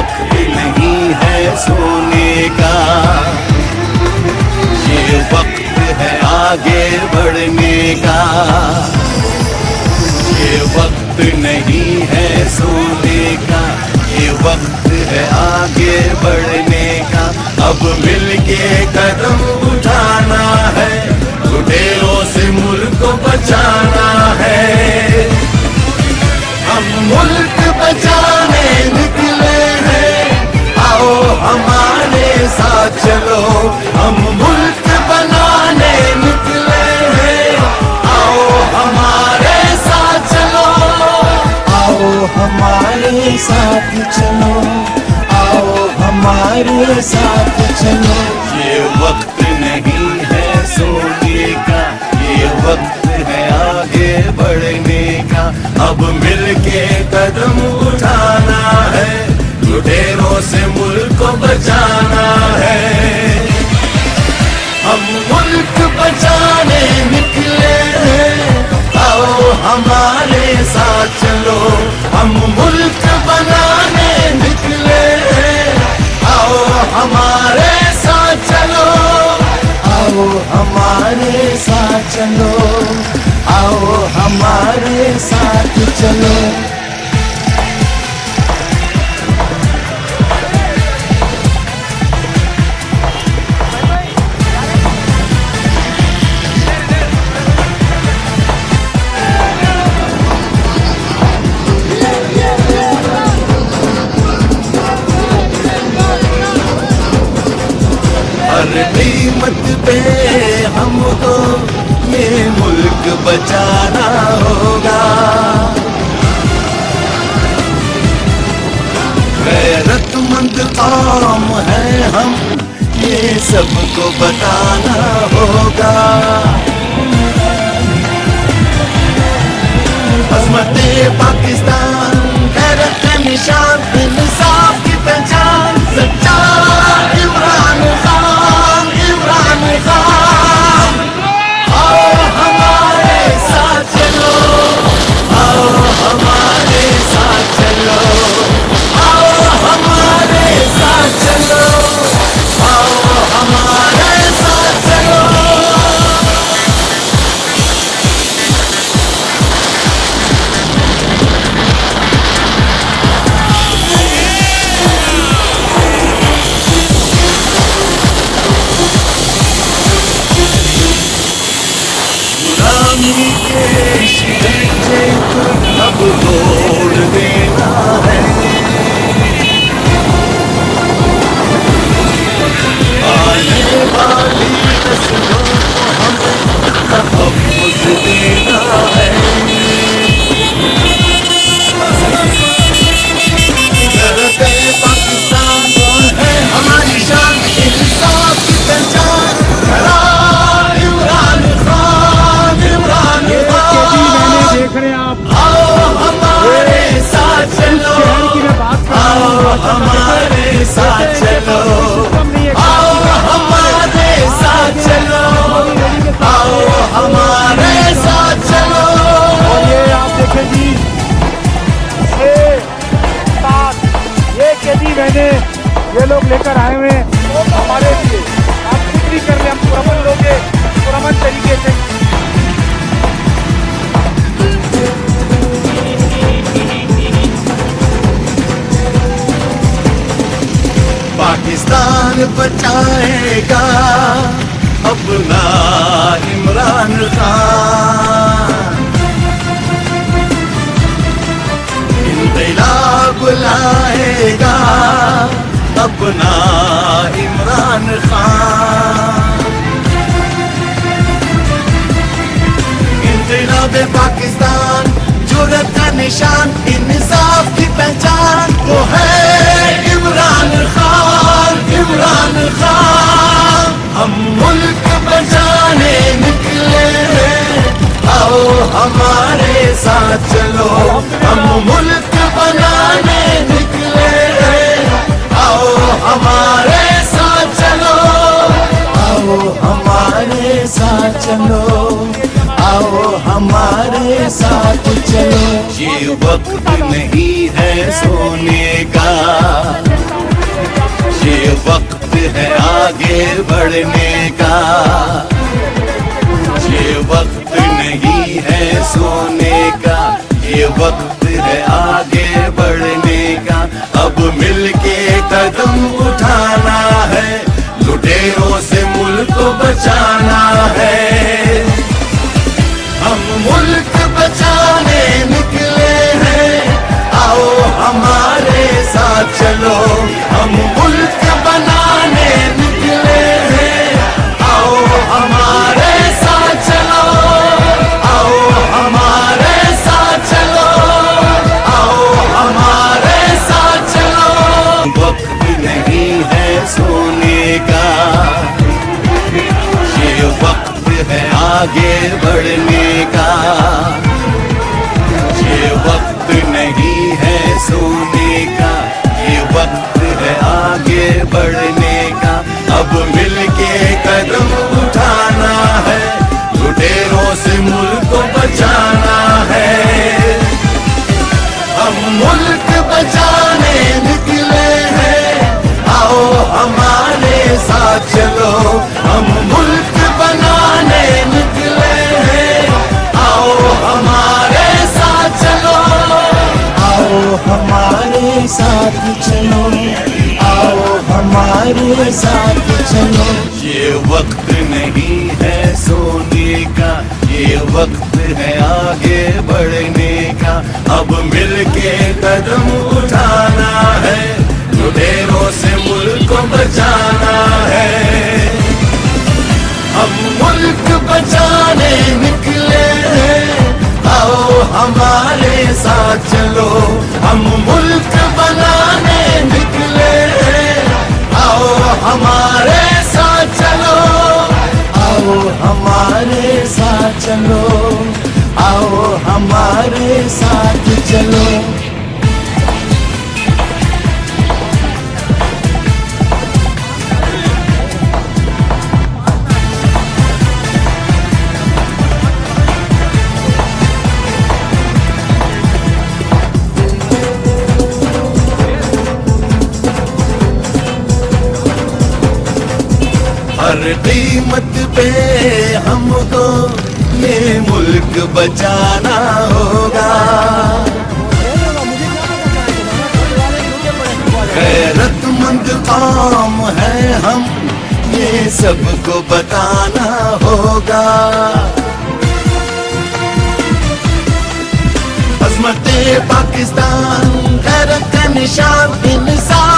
वक्त नहीं है सोने का, ये वक्त है आगे बढ़ने का। ये वक्त नहीं है सोने का, ये वक्त है आगे बढ़ने का। अब मिलके कदम उठाना है, लुटेरों से मुल्क को बचाना है। हम मुल्क बचाने निकले हैं, आओ हमारे साथ चलो। हम मुल्क बनाने निकले हैं, आओ हमारे साथ चलो। आओ हमारे साथ चलो, आओ हमारे साथ चलो। ये वक्त नहीं है सोने का, ये वक्त है आगे बढ़ने का। अब मिलके कदम उठाना है, लुटेरों से मुल्क को बचाना है। हम मुल्क बचाने निकले हैं, आओ हमारे साथ चलो। हम मुल्क बनाने निकले हैं, आओ हमारे साथ चलो। आओ हमारे साथ चलो, आओ हमारे साथ चलो। हर कीमत पे हमको ये मुल्क बचाना होगा। गैरतमंद कौम है हम, ये सबको बताना होगा। अज़मते पाकिस्तान, गैरत का निशान, इंसाफ की पहचान, सच्चा इमरान खान, इमरान खान। आओ हमारे साथ चलो, आओ हमारे साथ चलो। आओ हमारे साथ चलो, आओ हमारे साथ चलो। गुलामी के शिकंजे को अब तोड़ देना है। आने वाली नस्लों को हमें तहफ़्फ़ुज़ देना है। गैरत पाकिस्तान है हमारी शान, इंसाफ की पहचान, खड़ा इमरान खान, इमरान खान। देख रहे हैं आप, आओ हमारे साथ चलो, आओ हमारे साथ चलो। आओ हमारे साथ चलो, आओ हमारे साथ चलो। और ये आप देखें जी, ये साथ ये कैदी मैंने ये लोग लेकर आए हुए हैं हमारे लिए। आप फिक्री कर ले, हम पुरअमन लोग पुरअमन तरीके से। पाकिस्तान बचाएगा अपना इमरान खान। इंक़िलाब लाएगा अपना इमरान खान। इंक़िलाब पाकिस्तान, जुर्रत का निशान, इंसाफ की पहचान, वो है इमरान खान, इमरान खान। हम मुल्क बचाने निकले हैं, आओ हमारे साथ चलो। हम मुल्क बनाने निकले हैं, आओ हमारे साथ चलो। आओ हमारे साथ चलो, आओ हमारे साथ चलो। ये वक्त नहीं है सोने का, बढ़ने का। ये वक्त नहीं है सोने का, ये वक्त है आगे बढ़ने का। अब मिलके कदम उठाना है, लुटेरों से मुल्क को बचाना है। हम मुल्क बचाने निकले हैं, आओ हमारे साथ चलो। हम मुल्क बनाने निकले हैं, आओ हमारे साथ चलो। आओ हमारे साथ चलो, आओ हमारे साथ चलो। वक्त नहीं है सोने का, ये वक्त है आगे बढ़ने का। ये वक्त नहीं है सोने का, ये वक्त है आगे बढ़ने का। अब मिलके कदम उठाना है, लुटेरों से मुल्क को बचाना है। हम मुल्क बचाने निकले हैं, आओ हमारे साथ चलो। हम मुल्क बनाने निकले हैं, आओ हमारे साथ चलो। आओ हमारे साथ चलो, आओ हमारे साथ चलो। ये वक्त नहीं है सोने का, ये वक्त है आगे बढ़ने का। अब मिलके कदम उठाना है, लुटेरों से मुल्क को बचाना है। हम मुल्क बचाने निकले हैं, आओ हमारे साथ चलो। हम मुल्क बनाने निकले हैं, आओ हमारे साथ चलो। आओ हमारे साथ चलो, आओ हमारे साथ चलो। हर कीमत पे हमको ये मुल्क बचाना होगा। गैरतमंद कौम है हम, ये सबको बताना होगा। अज़मते पाकिस्तान, गैरत का निशान इंसान।